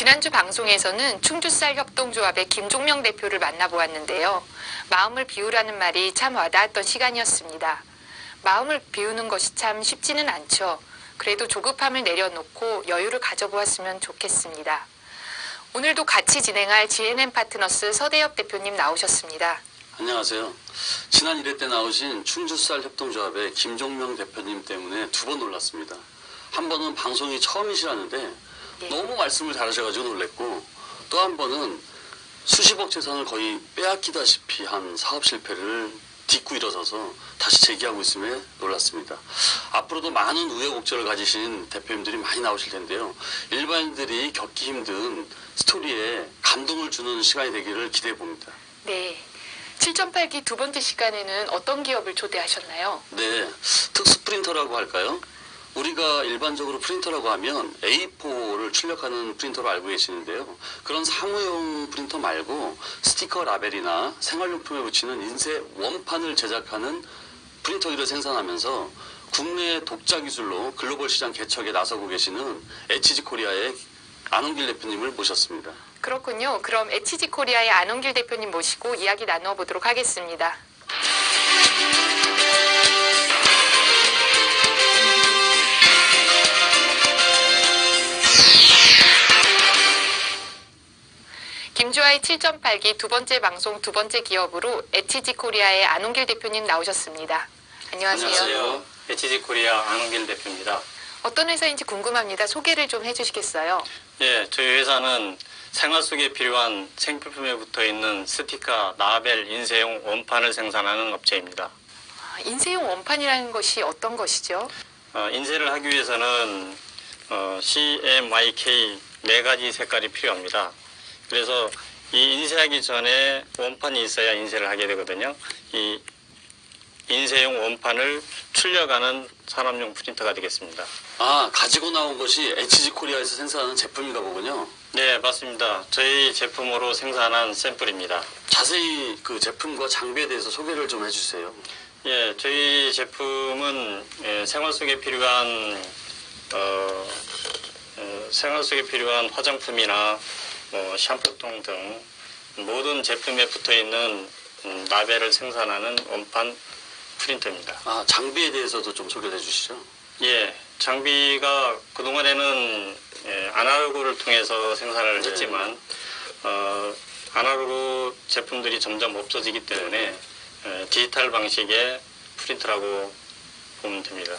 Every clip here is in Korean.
지난주 방송에서는 충주쌀 협동조합의 김종명 대표를 만나보았는데요. 마음을 비우라는 말이 참 와닿았던 시간이었습니다. 마음을 비우는 것이 참 쉽지는 않죠. 그래도 조급함을 내려놓고 여유를 가져보았으면 좋겠습니다. 오늘도 같이 진행할 GNM 파트너스 서대엽 대표님 나오셨습니다. 안녕하세요. 지난 1회 때 나오신 충주쌀 협동조합의 김종명 대표님 때문에 두 번 놀랐습니다. 한 번은 방송이 처음이시라는데 너무 말씀을 잘하셔가지고 놀랬고, 또 한 번은 수십억 재산을 거의 빼앗기다시피 한 사업 실패를 딛고 일어서서 다시 재기하고 있음에 놀랐습니다. 앞으로도 많은 우여곡절을 가지신 대표님들이 많이 나오실 텐데요. 일반인들이 겪기 힘든 스토리에 감동을 주는 시간이 되기를 기대해 봅니다. 네. 7.8기 두 번째 시간에는 어떤 기업을 초대하셨나요? 네, 특수 프린터라고 할까요? 우리가 일반적으로 프린터라고 하면 A4를 출력하는 프린터로 알고 계시는데요. 그런 사무용 프린터 말고 스티커 라벨이나 생활용품에 붙이는 인쇄 원판을 제작하는 프린터기를 생산하면서 국내 독자 기술로 글로벌 시장 개척에 나서고 계시는 HG 코리아의 안홍길 대표님을 모셨습니다. 그렇군요. 그럼 HG 코리아의 안홍길 대표님 모시고 이야기 나누어 보도록 하겠습니다. 김주아의 7.8기 두 번째 방송 두 번째 기업으로 HG 코리아의 안홍길 대표님 나오셨습니다. 안녕하세요. 안녕하세요. HG 코리아 안홍길 대표입니다. 어떤 회사인지 궁금합니다. 소개를 좀 해주시겠어요? 예, 저희 회사는 생활 속에 필요한 생필품에 붙어 있는 스티커, 라벨, 인쇄용 원판을 생산하는 업체입니다. 인쇄용 원판이라는 것이 어떤 것이죠? 인쇄를 하기 위해서는 CMYK 네 가지 색깔이 필요합니다. 그래서 이 인쇄하기 전에 원판이 있어야 인쇄를 하게 되거든요. 이 인쇄용 원판을 출력하는 산업용 프린터가 되겠습니다. 아, 가지고 나온 것이 HG 코리아에서 생산하는 제품인가 보군요. 네, 맞습니다. 저희 제품으로 생산한 샘플입니다. 자세히 그 제품과 장비에 대해서 소개를 좀 해주세요. 예, 저희 제품은 생활 속에 필요한 화장품이나 샴푸통 등 모든 제품에 붙어 있는 라벨을 생산하는 원판 프린터입니다. 아, 장비에 대해서도 좀 소개해 주시죠. 예, 장비가 그동안에는 아날로그를 통해서 생산을 했지만 아날로그 제품들이 점점 없어지기 때문에 디지털 방식의 프린터라고 보면 됩니다.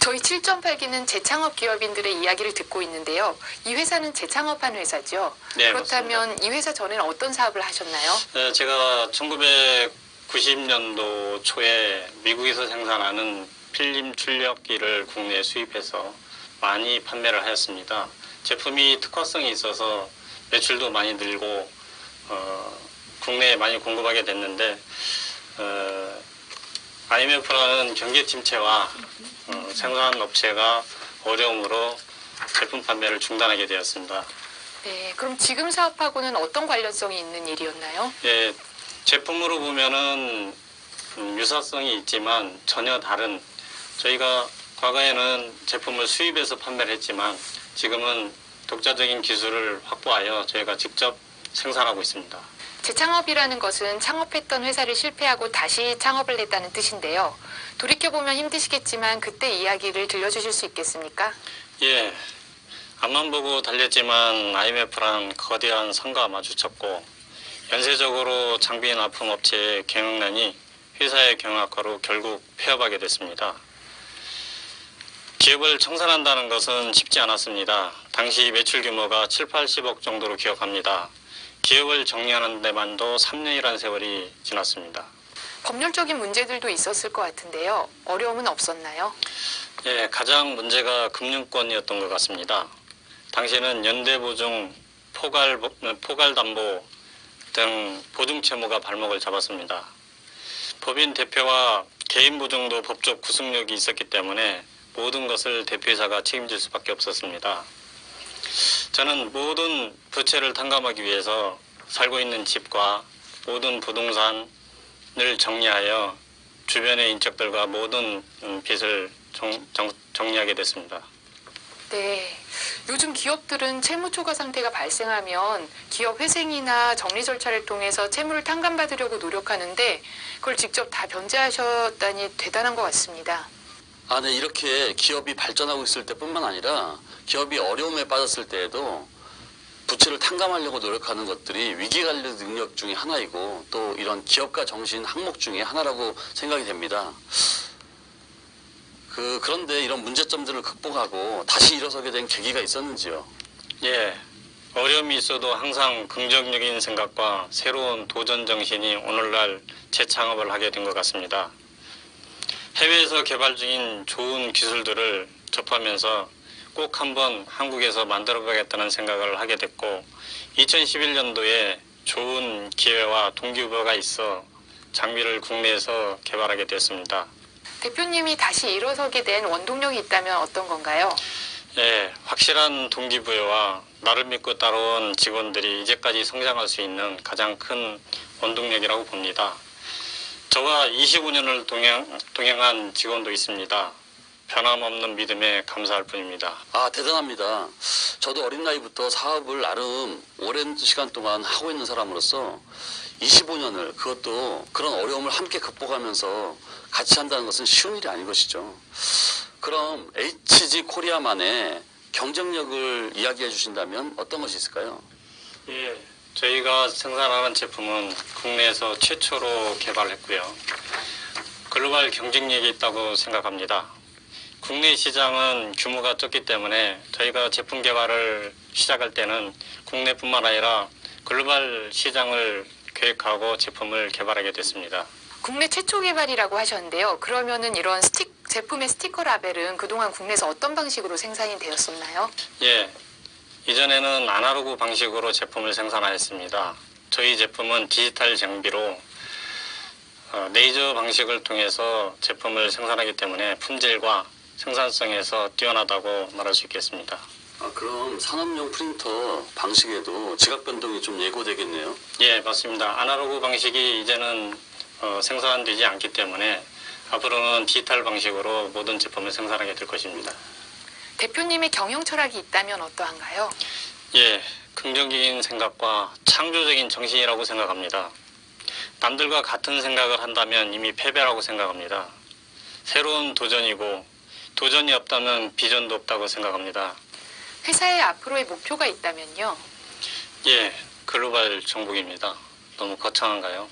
저희 7.8기는 재창업 기업인들의 이야기를 듣고 있는데요. 이 회사는 재창업한 회사죠? 네, 그렇다면 맞습니다. 이 회사 전에는 어떤 사업을 하셨나요? 제가 1990년도 초에 미국에서 생산하는 필름 출력기를 국내에 수입해서 많이 판매를 하였습니다. 제품이 특화성이 있어서 매출도 많이 늘고 국내에 많이 공급하게 됐는데 IMF라는 경기 침체와 생산업체가 어려움으로 제품 판매를 중단하게 되었습니다. 네, 그럼 지금 사업하고는 어떤 관련성이 있는 일이었나요? 예, 제품으로 보면은 유사성이 있지만 전혀 다른, 저희가 과거에는 제품을 수입해서 판매를 했지만 지금은 독자적인 기술을 확보하여 저희가 직접 생산하고 있습니다. 재창업이라는 것은 창업했던 회사를 실패하고 다시 창업을 했다는 뜻인데요. 돌이켜보면 힘드시겠지만 그때 이야기를 들려주실 수 있겠습니까? 예, 앞만 보고 달렸지만 IMF라는 거대한 산과 마주쳤고 연쇄적으로 장비 납품 업체의 경영난이 회사의 경영악화로 결국 폐업하게 됐습니다. 기업을 청산한다는 것은 쉽지 않았습니다. 당시 매출 규모가 7, 80억 정도로 기억합니다. 기업을 정리하는 데만도 3년이라는 세월이 지났습니다. 법률적인 문제들도 있었을 것 같은데요. 어려움은 없었나요? 예, 가장 문제가 금융권이었던 것 같습니다. 당시에는 연대보증, 포괄담보 등 보증채무가 발목을 잡았습니다. 법인 대표와 개인 보증도 법적 구속력이 있었기 때문에 모든 것을 대표이사가 책임질 수밖에 없었습니다. 저는 모든 부채를 탕감하기 위해서 살고 있는 집과 모든 부동산을 정리하여 주변의 인적들과 모든 빚을 정리하게 됐습니다. 네. 요즘 기업들은 채무 초과 상태가 발생하면 기업 회생이나 정리 절차를 통해서 채무를 탕감받으려고 노력하는데 그걸 직접 다 변제하셨다니 대단한 것 같습니다. 아, 네. 이렇게 기업이 발전하고 있을 때뿐만 아니라 기업이 어려움에 빠졌을 때에도 부채를 탕감하려고 노력하는 것들이 위기관리 능력 중에 하나이고 또 이런 기업가 정신 항목 중에 하나라고 생각이 됩니다. 그런데 이런 문제점들을 극복하고 다시 일어서게 된 계기가 있었는지요? 예, 어려움이 있어도 항상 긍정적인 생각과 새로운 도전 정신이 오늘날 재창업을 하게 된 것 같습니다. 해외에서 개발 중인 좋은 기술들을 접하면서 꼭 한번 한국에서 만들어 보겠다는 생각을 하게 됐고 2011년도에 좋은 기회와 동기부여가 있어 장비를 국내에서 개발하게 됐습니다. 대표님이 다시 일어서게 된 원동력이 있다면 어떤 건가요? 예, 확실한 동기부여와 나를 믿고 따라온 직원들이 이제까지 성장할 수 있는 가장 큰 원동력이라고 봅니다. 저와 25년을 동행한 직원도 있습니다. 변함없는 믿음에 감사할 뿐입니다. 아, 대단합니다. 저도 어린 나이부터 사업을 나름 오랜 시간 동안 하고 있는 사람으로서 25년을 그것도 그런 어려움을 함께 극복하면서 같이 한다는 것은 쉬운 일이 아닌 것이죠. 그럼 HG 코리아만의 경쟁력을 이야기해 주신다면 어떤 것이 있을까요? 예, 저희가 생산하는 제품은 국내에서 최초로 개발했고요. 글로벌 경쟁력이 있다고 생각합니다. 국내 시장은 규모가 적기 때문에 저희가 제품 개발을 시작할 때는 국내뿐만 아니라 글로벌 시장을 계획하고 제품을 개발하게 됐습니다. 국내 최초 개발이라고 하셨는데요. 그러면은 이런 제품의 스티커 라벨은 그동안 국내에서 어떤 방식으로 생산이 되었었나요? 예, 이전에는 아날로그 방식으로 제품을 생산하였습니다. 저희 제품은 디지털 장비로 레이저 방식을 통해서 제품을 생산하기 때문에 품질과 생산성에서 뛰어나다고 말할 수 있겠습니다. 아, 그럼 산업용 프린터 방식에도 지각 변동이 좀 예고되겠네요. 예, 맞습니다. 아날로그 방식이 이제는 생산되지 않기 때문에 앞으로는 디지털 방식으로 모든 제품을 생산하게 될 것입니다. 대표님의 경영 철학이 있다면 어떠한가요? 예, 긍정적인 생각과 창조적인 정신이라고 생각합니다. 남들과 같은 생각을 한다면 이미 패배라고 생각합니다. 새로운 도전이고 도전이 없다면 비전도 없다고 생각합니다. 회사의 앞으로의 목표가 있다면요? 예, 글로벌 정복입니다. 너무 거창한가요?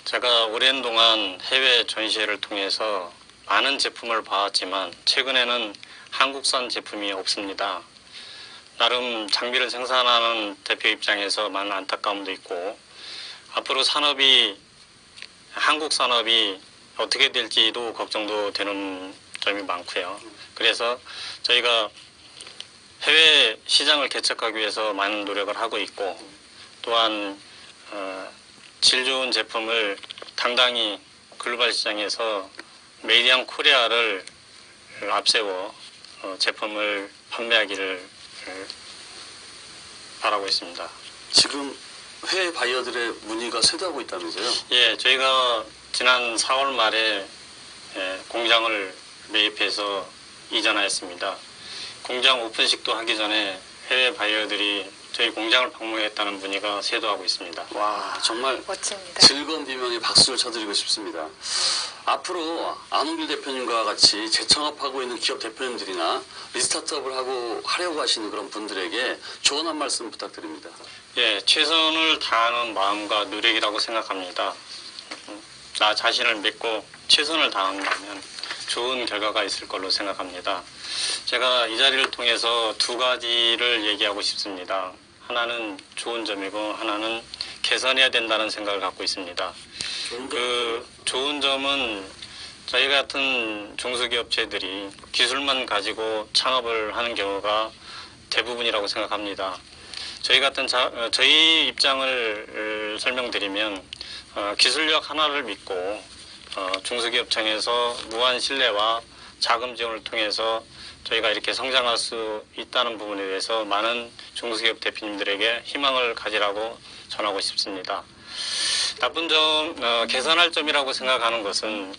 제가 오랜 동안 해외 전시회를 통해서 많은 제품을 봐왔지만 최근에는 한국산 제품이 없습니다. 나름 장비를 생산하는 대표 입장에서 많은 안타까움도 있고 앞으로 한국 산업이 어떻게 될지도 걱정도 되는 점이 많고요. 그래서 저희가 해외 시장을 개척하기 위해서 많은 노력을 하고 있고 또한 질 좋은 제품을 당당히 글로벌 시장에서 메이드 인 코리아를 앞세워 제품을 판매하기를 바라고 있습니다. 지금 해외 바이어들의 문의가 쇄도하고 있다면서요? 예, 저희가 지난 4월 말에 공장을 매입해서 이전하였습니다. 공장 오픈식도 하기 전에 해외 바이어들이 저희 공장을 방문했다는 문의가 쇄도하고 있습니다. 와, 정말 멋집니다. 즐거운 비명에 박수를 쳐드리고 싶습니다. 앞으로 안홍길 대표님과 같이 재창업하고 있는 기업 대표님들이나 리스타트업을 하려고 하시는 그런 분들에게 조언 한 말씀 부탁드립니다. 예, 최선을 다하는 마음과 노력이라고 생각합니다. 나 자신을 믿고 최선을 다한다면 좋은 결과가 있을 걸로 생각합니다. 제가 이 자리를 통해서 두 가지를 얘기하고 싶습니다. 하나는 좋은 점이고 하나는 개선해야 된다는 생각을 갖고 있습니다. 좋은 점은 저희 같은 중소기업체들이 기술만 가지고 창업을 하는 경우가 대부분이라고 생각합니다. 저희 입장을 설명드리면 기술력 하나를 믿고 중소기업청에서 무한 신뢰와 자금 지원을 통해서 저희가 이렇게 성장할 수 있다는 부분에 대해서 많은 중소기업 대표님들에게 희망을 가지라고 전하고 싶습니다. 나쁜 점, 개선할 점이라고 생각하는 것은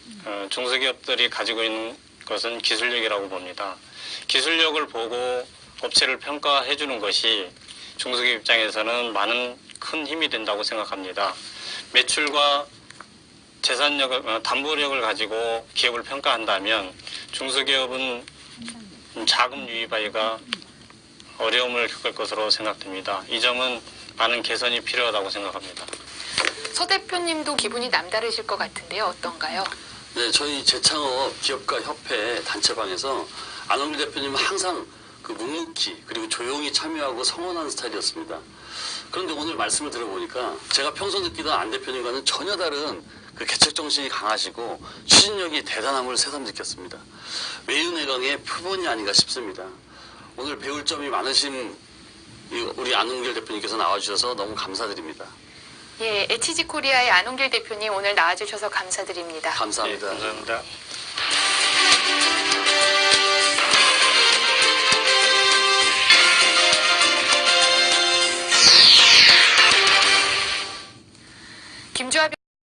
중소기업들이 가지고 있는 것은 기술력이라고 봅니다. 기술력을 보고 업체를 평가해 주는 것이 중소기업 입장에서는 많은 큰 힘이 된다고 생각합니다. 매출과 재산력을, 담보력을 가지고 기업을 평가한다면 중소기업은 자금 유입하기가 어려움을 겪을 것으로 생각됩니다. 이 점은 많은 개선이 필요하다고 생각합니다. 서 대표님도 기분이 남다르실 것 같은데요. 어떤가요? 네, 저희 재창업 기업가 협회 단체방에서 안홍길 대표님은 항상 그 묵묵히 그리고 조용히 참여하고 성원하는 스타일이었습니다. 그런데 오늘 말씀을 들어보니까 제가 평소 느끼던 안 대표님과는 전혀 다른 그 개척 정신이 강하시고 추진력이 대단함을 새삼 느꼈습니다. 외유내강의 표본이 아닌가 싶습니다. 오늘 배울 점이 많으신 우리 안홍길 대표님께서 나와주셔서 너무 감사드립니다. 예, HG 코리아의 안홍길 대표님 오늘 나와주셔서 감사드립니다. 감사합니다. 네, 감사합니다.